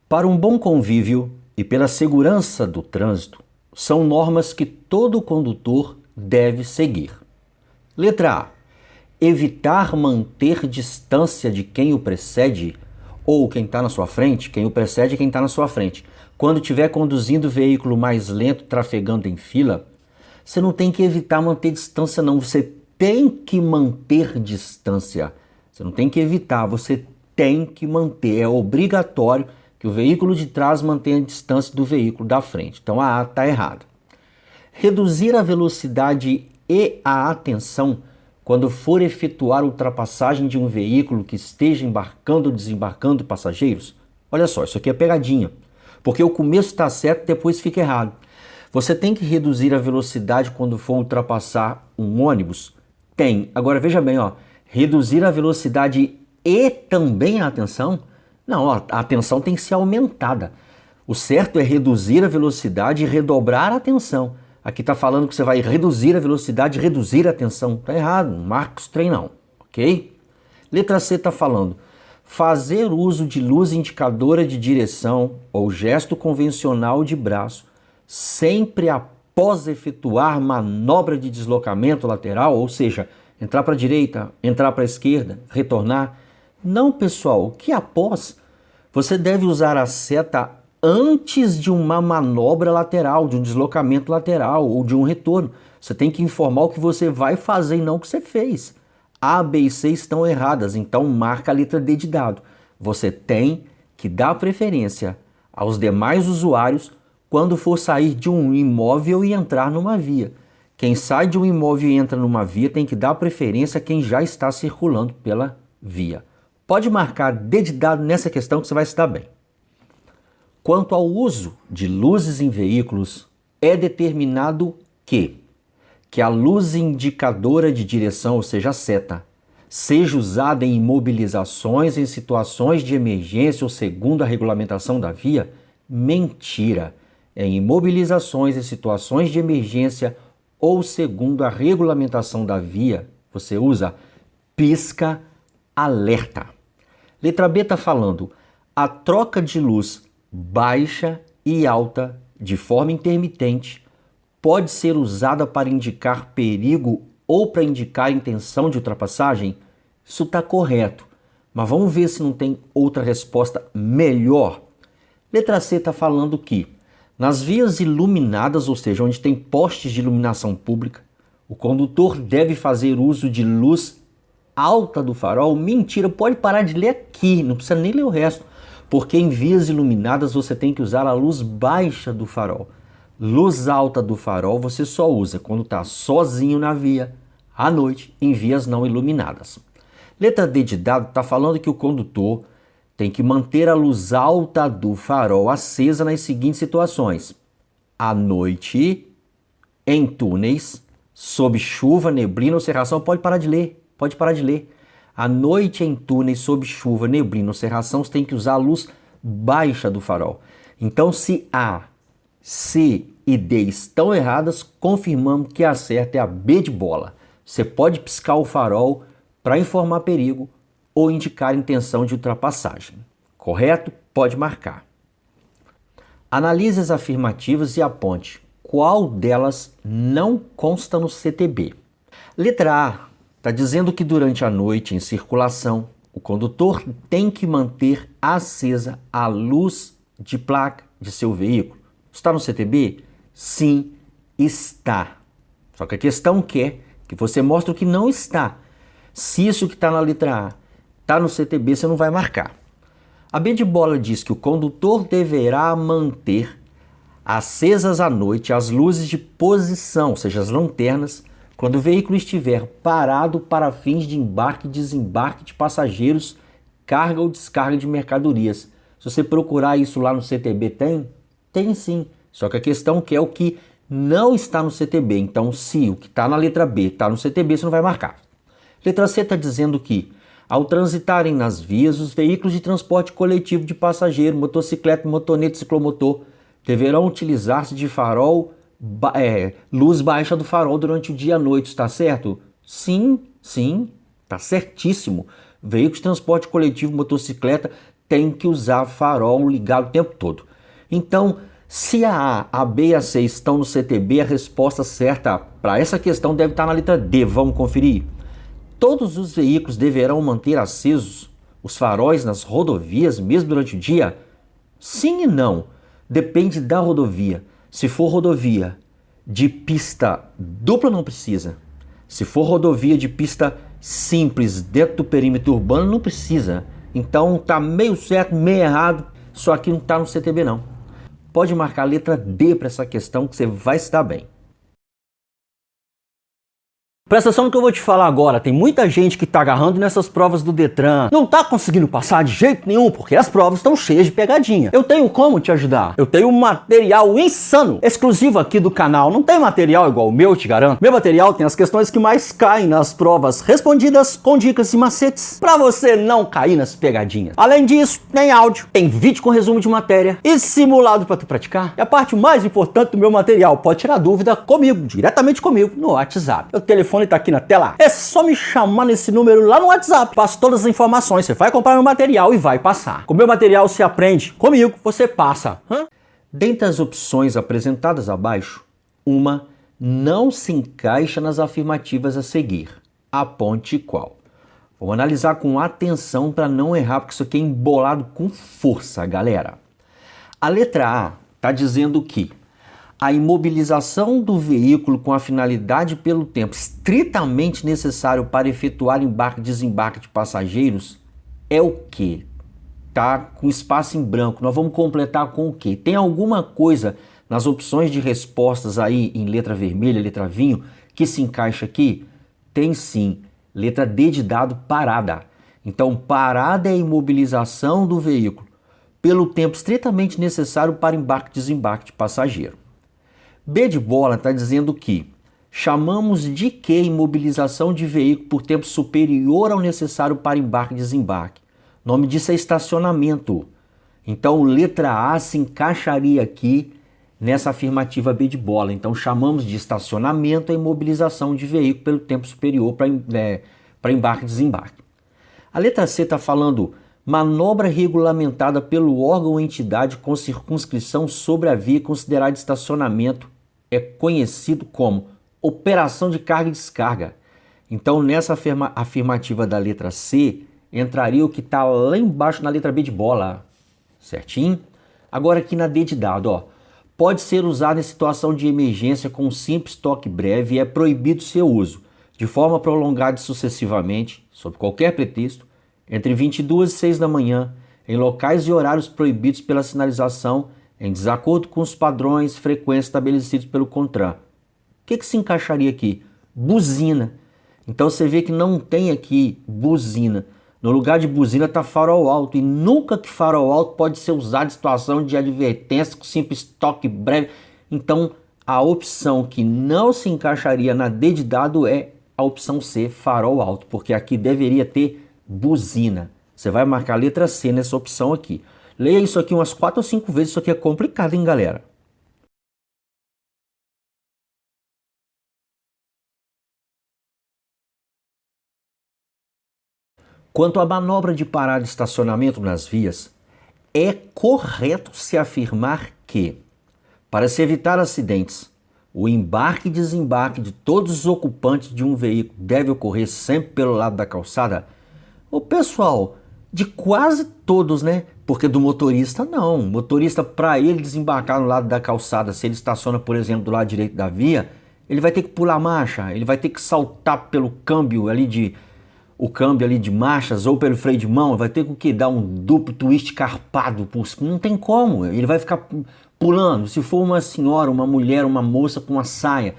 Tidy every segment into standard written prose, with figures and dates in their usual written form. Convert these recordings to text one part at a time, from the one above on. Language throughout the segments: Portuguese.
Para um bom convívio e pela segurança do trânsito, são normas que todo condutor deve seguir. Letra A. Evitar manter distância de quem o precede ou quem está na sua frente, quem o precede e quem está na sua frente. Quando estiver conduzindo o veículo mais lento, trafegando em fila, você não tem que evitar manter distância não, você tem que manter distância. Você não tem que evitar, você tem que manter, é obrigatório que o veículo de trás mantenha a distância do veículo da frente. Então a A está errada. Reduzir a velocidade e a atenção quando for efetuar ultrapassagem de um veículo que esteja embarcando ou desembarcando passageiros. Olha só, isso aqui é pegadinha, porque o começo está certo, depois fica errado. Você tem que reduzir a velocidade quando for ultrapassar um ônibus? Tem. Agora veja bem, ó, reduzir a velocidade e também a atenção? Não, ó, a atenção tem que ser aumentada. O certo é reduzir a velocidade e redobrar a atenção. Aqui está falando que você vai reduzir a velocidade e reduzir a atenção. Está errado, não marca os trem não, ok? Letra C está falando fazer uso de luz indicadora de direção ou gesto convencional de braço sempre após efetuar manobra de deslocamento lateral, ou seja, entrar para a direita, entrar para a esquerda, retornar. Não, pessoal, o que após? Você deve usar a seta antes de uma manobra lateral, de um deslocamento lateral ou de um retorno. Você tem que informar o que você vai fazer e não o que você fez. A, B e C estão erradas, então marca a letra D de dado. Você tem que dar preferência aos demais usuários quando for sair de um imóvel e entrar numa via. Quem sai de um imóvel e entra numa via tem que dar preferência a quem já está circulando pela via. Pode marcar D de dado nessa questão que você vai se dar bem. Quanto ao uso de luzes em veículos, é determinado que a luz indicadora de direção, ou seja, a seta, seja usada em imobilizações em situações de emergência ou segundo a regulamentação da via? Mentira! Em imobilizações em situações de emergência ou segundo a regulamentação da via, você usa pisca-alerta. Letra B está falando a troca de luz baixa e alta de forma intermitente pode ser usada para indicar perigo ou para indicar intenção de ultrapassagem? Isso está correto, mas vamos ver se não tem outra resposta melhor. Letra C está falando que nas vias iluminadas, ou seja, onde tem postes de iluminação pública, o condutor deve fazer uso de luz alta do farol. Mentira, pode parar de ler aqui, não precisa nem ler o resto, porque em vias iluminadas você tem que usar a luz baixa do farol. Luz alta do farol você só usa quando está sozinho na via, à noite, em vias não iluminadas. Letra D de dado está falando que o condutor tem que manter a luz alta do farol acesa nas seguintes situações: à noite, em túneis, sob chuva, neblina ou cerração. Pode parar de ler, pode parar de ler. À noite, em túneis, sob chuva, neblina ou cerração, você tem que usar a luz baixa do farol. Então, se A, C e D estão erradas, confirmamos que a certa é a B de bola. Você pode piscar o farol para informar perigo ou indicar intenção de ultrapassagem. Correto? Pode marcar. Analise as afirmativas e aponte qual delas não consta no CTB. Letra A está dizendo que durante a noite em circulação, o condutor tem que manter acesa a luz de placa de seu veículo. Está no CTB? Sim, está. Só que a questão quer que você mostre o que não está. Se isso que está na letra A está no CTB, você não vai marcar. A B de bola diz que o condutor deverá manter acesas à noite as luzes de posição, ou seja, as lanternas, quando o veículo estiver parado para fins de embarque e desembarque de passageiros, carga ou descarga de mercadorias. Se você procurar isso lá no CTB, tem? Tem sim. Só que a questão é o que não está no CTB. Então, se o que está na letra B está no CTB, você não vai marcar. Letra C está dizendo que, ao transitarem nas vias, os veículos de transporte coletivo de passageiro, motocicleta, motonete, ciclomotor, deverão utilizar-se de farol, luz baixa do farol durante o dia e a noite, está certo? Sim, está certíssimo. Veículos de transporte coletivo, motocicleta, tem que usar farol ligado o tempo todo. Então, se a A, a B e a C estão no CTB, a resposta certa para essa questão deve estar na letra D. Vamos conferir? Todos os veículos deverão manter acesos os faróis nas rodovias, mesmo durante o dia? Sim e não. Depende da rodovia. Se for rodovia de pista dupla, não precisa. Se for rodovia de pista simples dentro do perímetro urbano, não precisa. Então tá meio certo, meio errado. Só que não tá no CTB não. Pode marcar a letra D para essa questão que você vai se dar bem. Presta atenção no que eu vou te falar agora, tem muita gente que tá agarrando nessas provas do Detran, não tá conseguindo passar de jeito nenhum, porque as provas estão cheias de pegadinha. Eu tenho como te ajudar? Eu tenho um material insano, exclusivo aqui do canal, não tem material igual o meu, eu te garanto. Meu material tem as questões que mais caem nas provas respondidas com dicas e macetes, pra você não cair nas pegadinhas. Além disso, tem áudio, tem vídeo com resumo de matéria e simulado pra tu praticar. E a parte mais importante do meu material, pode tirar dúvida comigo, diretamente comigo, no WhatsApp. O telefone tá aqui na tela. É só me chamar nesse número lá no WhatsApp. Passo todas as informações. Você vai comprar meu material e vai passar. Com meu material você aprende. Comigo você passa. Dentre as opções apresentadas abaixo, uma não se encaixa nas afirmativas a seguir. Aponte qual. Vou analisar com atenção para não errar, porque isso aqui é embolado com força, galera. A letra A está dizendo que a imobilização do veículo com a finalidade pelo tempo estritamente necessário para efetuar embarque e desembarque de passageiros é o quê? Tá com espaço em branco. Nós vamos completar com o quê? Tem alguma coisa nas opções de respostas aí em letra vermelha, letra vinho, que se encaixa aqui? Tem sim. Letra D de dado, parada. Então, parada é a imobilização do veículo pelo tempo estritamente necessário para embarque e desembarque de passageiro. B de bola está dizendo que chamamos de que imobilização de veículo por tempo superior ao necessário para embarque e desembarque. O nome disso é estacionamento. Então, letra A se encaixaria aqui nessa afirmativa B de bola. Então, chamamos de estacionamento a imobilização de veículo pelo tempo superior para embarque e desembarque. A letra C está falando manobra regulamentada pelo órgão ou entidade com circunscrição sobre a via considerada estacionamento é conhecido como operação de carga e descarga. Então, nessa afirmativa da letra C, entraria o que está lá embaixo na letra B de bola, certinho? Agora aqui na D de dado, ó, pode ser usado em situação de emergência com um simples toque breve e é proibido seu uso, de forma prolongada e sucessivamente, sob qualquer pretexto, entre 22 e 6 da manhã, em locais e horários proibidos pela sinalização, em desacordo com os padrões frequentes estabelecidos pelo CONTRAN. O que se encaixaria aqui? Buzina. Então você vê que não tem aqui buzina. No lugar de buzina está farol alto. E nunca que farol alto pode ser usado em situação de advertência com simples toque breve. Então a opção que não se encaixaria na D de dado é a opção C, farol alto. Porque aqui deveria ter buzina. Você vai marcar a letra C nessa opção aqui. Leia isso aqui umas 4 ou 5 vezes, isso aqui é complicado, hein, galera? Quanto à manobra de parada e estacionamento nas vias, é correto se afirmar que, para se evitar acidentes, o embarque e desembarque de todos os ocupantes de um veículo deve ocorrer sempre pelo lado da calçada? Ô pessoal, de quase todos, né? Porque do motorista não. O motorista, para ele desembarcar no lado da calçada, se ele estaciona, por exemplo, do lado direito da via, ele vai ter que pular marcha, ele vai ter que saltar pelo câmbio ali de marchas ou pelo freio de mão, vai ter que dar um duplo twist carpado, não tem como, ele vai ficar pulando. Se for uma senhora, uma mulher, uma moça com uma saia,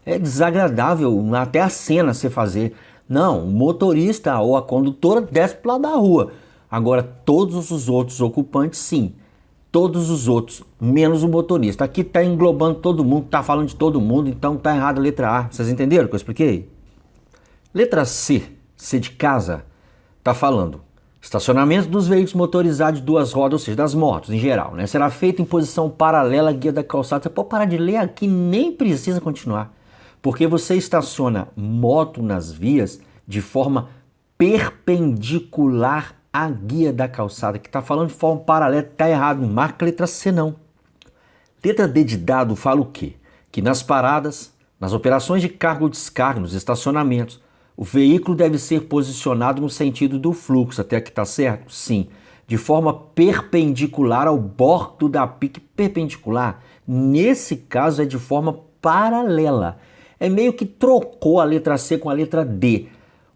é desagradável até a cena você fazer. Não, o motorista ou a condutora desce para lado da rua. Agora, todos os outros ocupantes, sim. Todos os outros, menos o motorista. Aqui está englobando todo mundo, está falando de todo mundo, então está errado a letra A. Vocês entenderam o que eu expliquei? Letra C, C de casa, está falando estacionamento dos veículos motorizados de duas rodas, ou seja, das motos em geral, né? Será feito em posição paralela à guia da calçada. Você pode parar de ler aqui, nem precisa continuar. Porque você estaciona moto nas vias de forma perpendicular a guia da calçada, que está falando de forma paralela, está errado, não marca a letra C não. Letra D de dado fala o quê? Que nas paradas, nas operações de carga ou descarga, nos estacionamentos, o veículo deve ser posicionado no sentido do fluxo. Até aqui está certo? Sim. De forma perpendicular ao bordo da pista. Perpendicular, nesse caso, é de forma paralela. É meio que trocou a letra C com a letra D.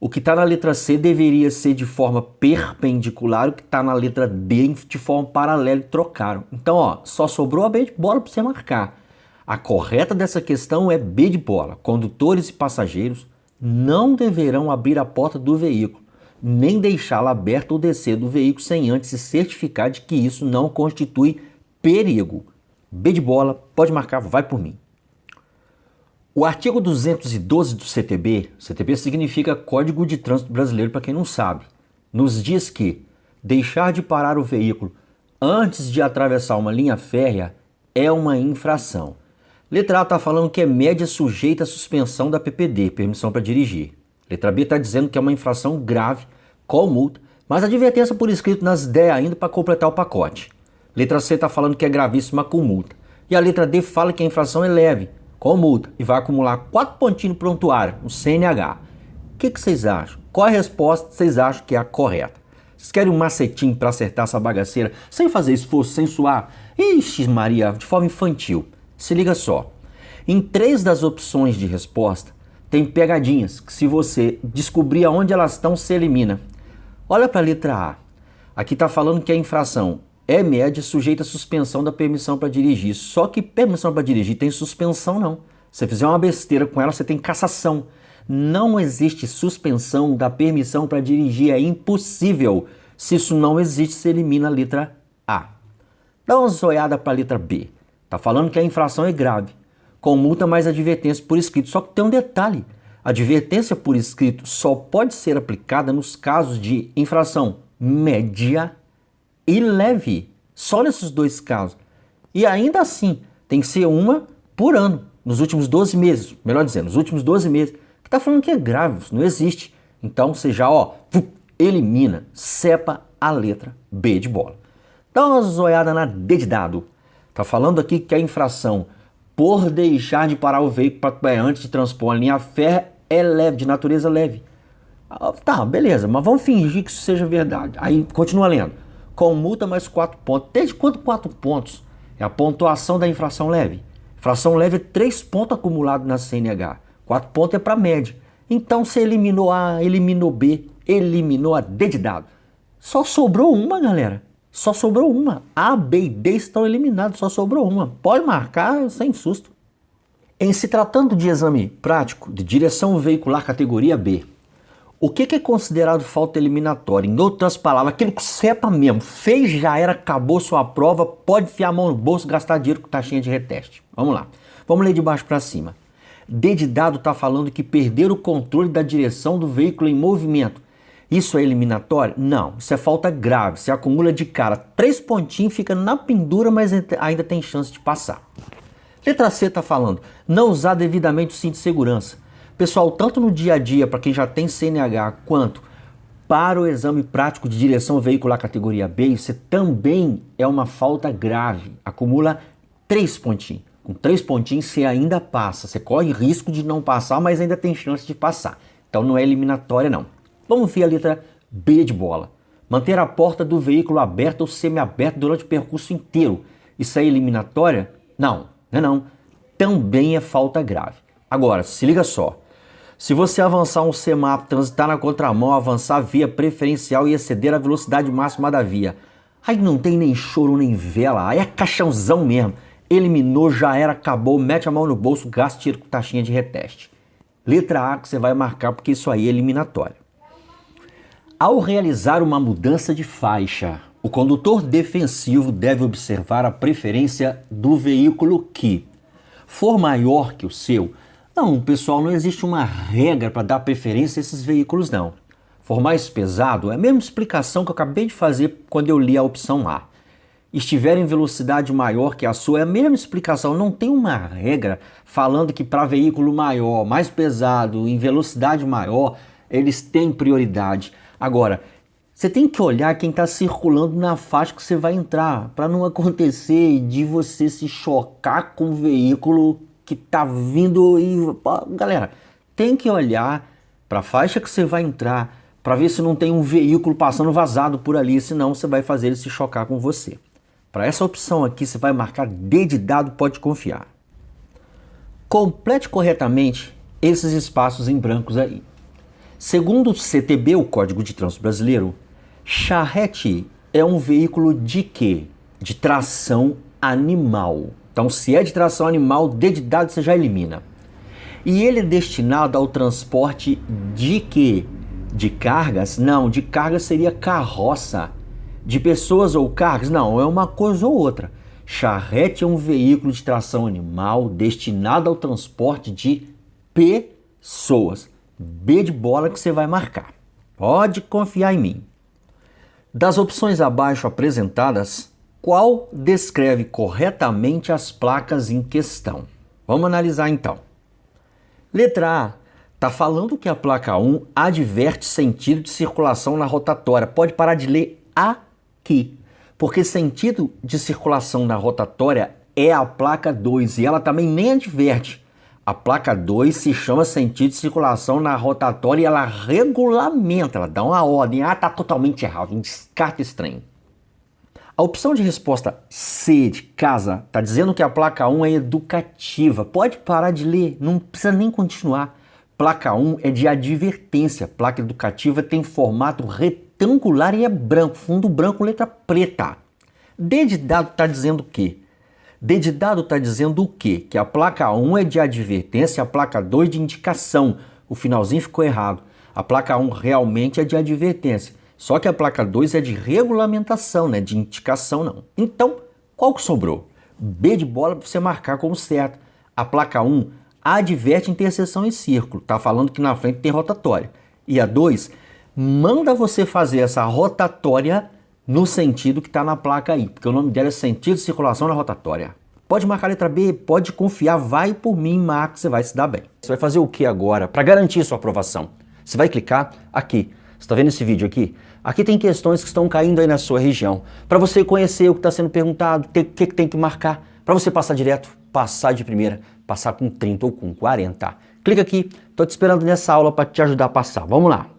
O que está na letra C deveria ser de forma perpendicular, o que está na letra D de forma paralela e trocaram. Então, ó, só sobrou a B de bola para você marcar. A correta dessa questão é B de bola. Condutores e passageiros não deverão abrir a porta do veículo, nem deixá-la aberta ou descer do veículo sem antes se certificar de que isso não constitui perigo. B de bola, pode marcar, vai por mim. O artigo 212 do CTB significa Código de Trânsito Brasileiro para quem não sabe, nos diz que deixar de parar o veículo antes de atravessar uma linha férrea é uma infração. Letra A está falando que é média sujeita à suspensão da PPD, permissão para dirigir. Letra B está dizendo que é uma infração grave, com multa, mas advertência por escrito nas ideias ainda para completar o pacote. Letra C está falando que é gravíssima com multa. E a letra D fala que a infração é leve, com multa, e vai acumular 4 pontinhos no prontuário, no CNH. O que vocês acham? Qual a resposta vocês acham que é a correta? Vocês querem um macetinho para acertar essa bagaceira sem fazer esforço, sem suar? Ixi Maria, de forma infantil. Se liga só. Em 3 das opções de resposta, tem pegadinhas que se você descobrir aonde elas estão, se elimina. Olha para a letra A. Aqui está falando que a infração é média, sujeita à suspensão da permissão para dirigir. Só que permissão para dirigir tem suspensão não. Se você fizer uma besteira com ela, você tem cassação. Não existe suspensão da permissão para dirigir, é impossível. Se isso não existe, você elimina a letra A. Dá uma zoiada para a letra B. Está falando que a infração é grave, com multa mais advertência por escrito. Só que tem um detalhe. A advertência por escrito só pode ser aplicada nos casos de infração média e leve. Só nesses 2 casos. E ainda assim, tem que ser uma por ano, nos últimos 12 meses. Melhor dizendo, nos últimos 12 meses. Que está falando que é grave, isso não existe. Então você já, ó, elimina, sepa a letra B de bola. Dá uma zoiada na D de dado. Está falando aqui que a infração por deixar de parar o veículo antes de transpor a linha férrea é leve, de natureza leve. Tá, beleza, mas vamos fingir que isso seja verdade. Aí continua lendo. Com multa mais 4 pontos. Desde quanto 4 pontos? É a pontuação da infração leve. Infração leve é 3 pontos acumulados na CNH. 4 pontos é para média. Então você eliminou A, eliminou B, eliminou a D de dado. Só sobrou uma, galera. Só sobrou uma. A, B e D estão eliminados, só sobrou uma. Pode marcar sem susto. Em se tratando de exame prático de direção veicular categoria B, o que é considerado falta eliminatória? Em outras palavras, aquilo que sepa mesmo, fez, já era, acabou sua prova, pode enfiar a mão no bolso, gastar dinheiro com taxinha de reteste. Vamos lá. Vamos ler de baixo para cima. D de dado está falando que perder o controle da direção do veículo em movimento. Isso é eliminatório? Não, isso é falta grave. Se acumula de cara 3 pontinhos, fica na pendura, mas ainda tem chance de passar. Letra C está falando, não usar devidamente o cinto de segurança. Pessoal, tanto no dia a dia, para quem já tem CNH, quanto para o exame prático de direção veicular categoria B, isso também é uma falta grave. Acumula 3 pontinhos. Com 3 pontinhos você ainda passa. Você corre risco de não passar, mas ainda tem chance de passar. Então não é eliminatória não. Vamos ver a letra B de bola. Manter a porta do veículo aberta ou semi-aberta durante o percurso inteiro. Isso é eliminatória? Não, não. Também é falta grave. Agora, se liga só. Se você avançar um semáforo, transitar na contramão, avançar via preferencial e exceder a velocidade máxima da via, aí não tem nem choro nem vela, aí é caixãozão mesmo. Eliminou, já era, acabou, mete a mão no bolso, gasta tiro com taxinha de reteste. Letra A que você vai marcar porque isso aí é eliminatório. Ao realizar uma mudança de faixa, o condutor defensivo deve observar a preferência do veículo que for maior que o seu. Não, pessoal, não existe uma regra para dar preferência a esses veículos, não. For mais pesado, é a mesma explicação que eu acabei de fazer quando eu li a opção A. Estiver em velocidade maior que a sua, é a mesma explicação. Não tem uma regra falando que para veículo maior, mais pesado, em velocidade maior, eles têm prioridade. Agora, Você tem que olhar quem está circulando na faixa que você vai entrar, para não acontecer de você se chocar com o veículo que está vindo e... Galera, tem que olhar para a faixa que você vai entrar, para ver se não tem um veículo passando vazado por ali, senão você vai fazer ele se chocar com você. Para essa opção aqui, você vai marcar D de dado, pode confiar. Complete corretamente esses espaços em brancos aí. Segundo o CTB, o Código de Trânsito Brasileiro, charrete é um veículo de quê? De tração animal. Então, se é de tração animal, D de dado você já elimina. E ele é destinado ao transporte de quê? De cargas? Não, de cargas seria carroça. De pessoas ou cargas? Não, é uma coisa ou outra. Charrete é um veículo de tração animal destinado ao transporte de pessoas. B de bola que você vai marcar. Pode confiar em mim. Das opções abaixo apresentadas, qual descreve corretamente as placas em questão? Vamos analisar então. Letra A. Está falando que a placa 1 adverte sentido de circulação na rotatória. Pode parar de ler aqui, porque sentido de circulação na rotatória é a placa 2 e ela também nem adverte. A placa 2 se chama sentido de circulação na rotatória e ela regulamenta, ela dá uma ordem. Ah, tá totalmente errado, descarta esse trem. A opção de resposta C de casa está dizendo que a placa 1 é educativa. Pode parar de ler, não precisa nem continuar. Placa 1 é de advertência. Placa educativa tem formato retangular e é branco, fundo branco, letra preta. D de dado está dizendo o quê? D de dado está dizendo o quê? Que a placa 1 é de advertência, a placa 2 de indicação. O finalzinho ficou errado. A placa 1 realmente é de advertência. Só que a placa 2 é de regulamentação, não é de indicação não. Então, qual que sobrou? B de bola para você marcar como certo. A placa 1 adverte interseção em círculo. Está falando que na frente tem rotatória. E a 2 manda você fazer essa rotatória no sentido que está na placa aí, porque o nome dela é sentido de circulação na rotatória. Pode marcar a letra B, pode confiar, vai por mim, marca, você vai se dar bem. Você vai fazer o que agora para garantir sua aprovação? Você vai clicar aqui. Você está vendo esse vídeo aqui? Aqui tem questões que estão caindo aí na sua região. Para você conhecer o que está sendo perguntado, o que tem que marcar. Para você passar direto, passar de primeira, passar com 30 ou com 40. Clica aqui, estou te esperando nessa aula para te ajudar a passar. Vamos lá.